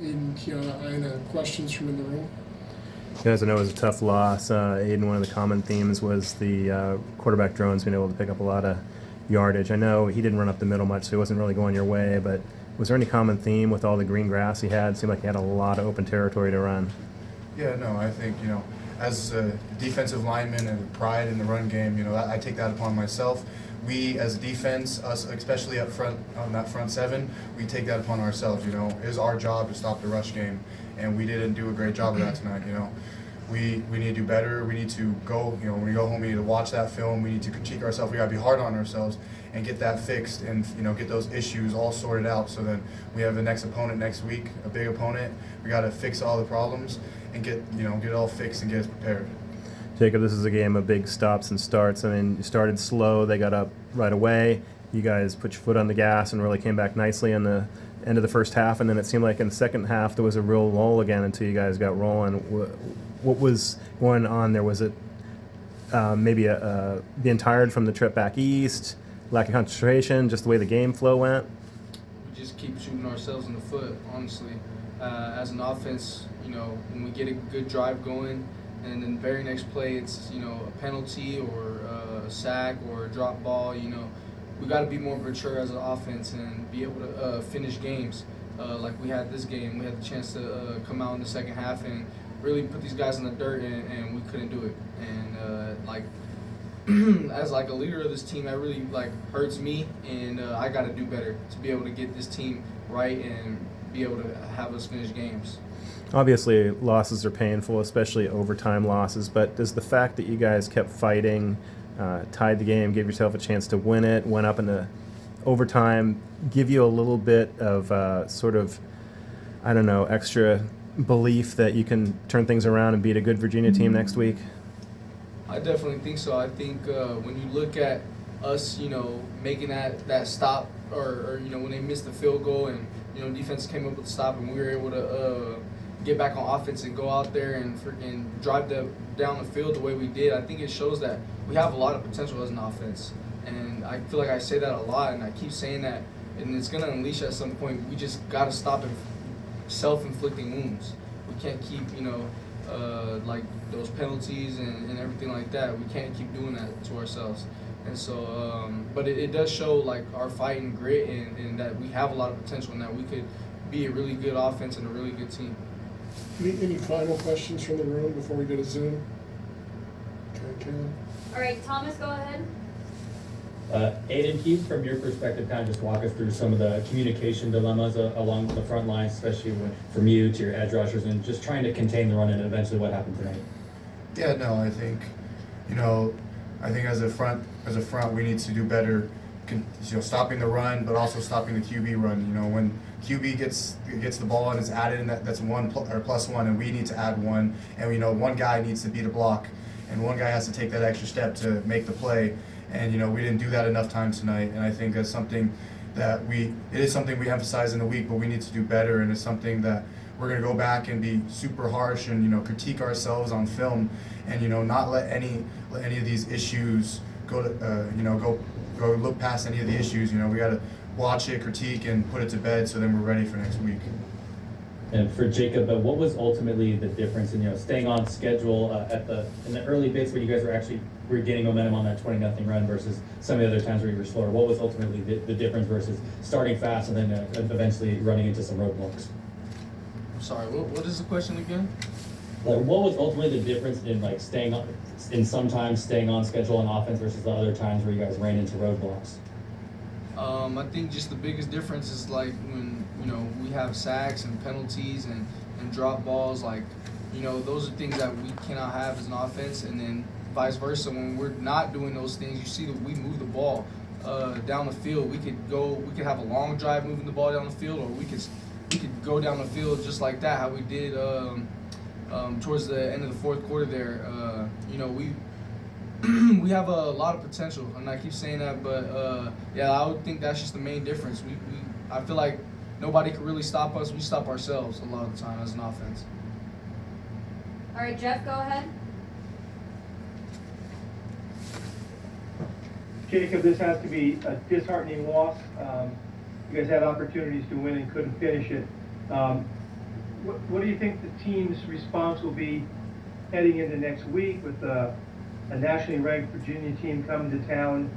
Aidan, Keanaaina, questions from in the room? Guys, I know it was a tough loss. Aidan, one of the common themes was the quarterback drones being able to pick up a lot of yardage. I know he didn't run up the middle much, so he wasn't really going your way, but was there any common theme with all the green grass he had? It seemed like he had a lot of open territory to run. Yeah, no, I think, as a defensive lineman and pride in the run game, I take that upon myself. We, as a defense, us especially up front on that front seven, we take that upon ourselves. It is our job to stop the rush game, and we didn't do a great job of that tonight. We need to do better. We need to go. When we go home, we need to watch that film. We need to critique ourselves. We got to be hard on ourselves and get that fixed, and get those issues all sorted out. So then we have the next opponent next week, a big opponent. We got to fix all the problems and get it all fixed and get us prepared. Jacob, this is a game of big stops and starts. I mean, you started slow, they got up right away. You guys put your foot on the gas and really came back nicely in the end of the first half, and then it seemed like in the second half there was a real lull again until you guys got rolling. What was going on there? Was it maybe being tired from the trip back east, lack of concentration, just the way the game flow went? We just keep shooting ourselves in the foot, honestly. As an offense, when we get a good drive going, and then the very next play it's a penalty or a sack or a drop ball, we got to be more mature as an offense and be able to finish games like we had this game. We had the chance to come out in the second half and really put these guys in the dirt, and we couldn't do it. And as a leader of this team, that really hurts me, and I got to do better to be able to get this team right and be able to have us finish games. Obviously, losses are painful, especially overtime losses, but does the fact that you guys kept fighting, tied the game, gave yourself a chance to win it, went up into overtime, give you a little bit of extra belief that you can turn things around and beat a good Virginia team next week? I definitely think so. I think when you look at us, making that stop, or when they missed the field goal and defense came up with the stop and we were able to get back on offense and go out there and freaking drive down the field the way we did, I think it shows that we have a lot of potential as an offense. And I feel like I say that a lot, and I keep saying that, and it's going to unleash at some point. We just got to stop self-inflicting wounds. We can't keep, those penalties and everything like that. We can't keep doing that to ourselves. And so, but it does show our fight and grit, and that we have a lot of potential and that we could be a really good offense and a really good team. Any final questions from the room before we go to Zoom? Okay, Karen. All right, Thomas, go ahead. Aidan, can you, from your perspective, kind of just walk us through some of the communication dilemmas along the front lines, especially from you to your edge rushers, and just trying to contain the run and eventually what happened tonight? Yeah, no, I think, as a front, we need to do better, stopping the run, but also stopping the QB run. When QB gets the ball and is added, and that's plus one, and we need to add one, and one guy needs to beat a block, and one guy has to take that extra step to make the play, and we didn't do that enough times tonight, and I think that's something that it is something we emphasize in the week, but we need to do better, and it's something that we're going to go back and be super harsh and critique ourselves on film, and not let any of these issues go look past any of the issues. We got to watch it, critique, and put it to bed so then we're ready for next week. And for Jacob, what was ultimately the difference in staying on schedule in the early bits where you guys were gaining momentum on that 20-0 run versus some of the other times where you were slower? What was ultimately the difference versus starting fast and then eventually running into some roadblocks? I'm sorry, what is the question again? What was ultimately the difference in sometimes staying on schedule on offense versus the other times where you guys ran into roadblocks? I think just the biggest difference is when we have sacks and penalties and drop balls. Those are things that we cannot have as an offense, and then vice versa. When we're not doing those things, you see that we move the ball down the field. We could have a long drive moving the ball down the field, or we could go down the field just like that, how we did towards the end of the fourth quarter there. We have a lot of potential, and I keep saying that, but I would think that's just the main difference. I feel like nobody can really stop us. We stop ourselves a lot of the time as an offense. All right, Jeff, go ahead. Jacob, this has to be a disheartening loss. You guys had opportunities to win and couldn't finish it. what do you think the team's response will be heading into next week with a nationally ranked Virginia team coming to town?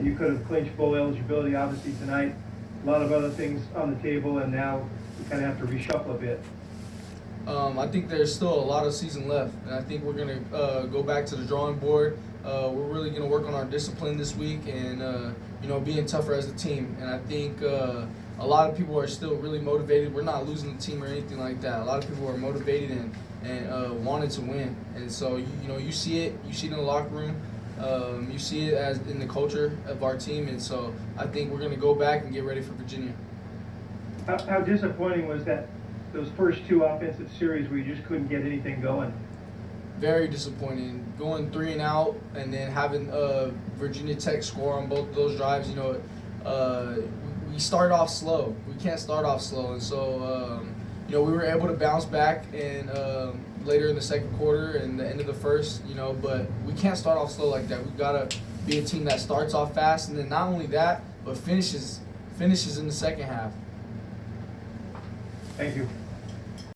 You could have clinched bowl eligibility obviously tonight. A lot of other things on the table, and now you kind of have to reshuffle a bit. I think there's still a lot of season left, and I think we're going to go back to the drawing board. We're really going to work on our discipline this week and, being tougher as a team. And I think a lot of people are still really motivated. We're not losing the team or anything like that. A lot of people are motivated and wanted to win. And so, you see it. You see it in the locker room. You see it as in the culture of our team. And so I think we're going to go back and get ready for Virginia. How disappointing was those first two offensive series where you just couldn't get anything going? Very disappointing. Going 3 and out, and then having Virginia Tech score on both of those drives. We start off slow. We can't start off slow, and so we were able to bounce back and later in the second quarter and the end of the first. But we can't start off slow like that. We've got to be a team that starts off fast, and then not only that, but finishes in the second half. Thank you.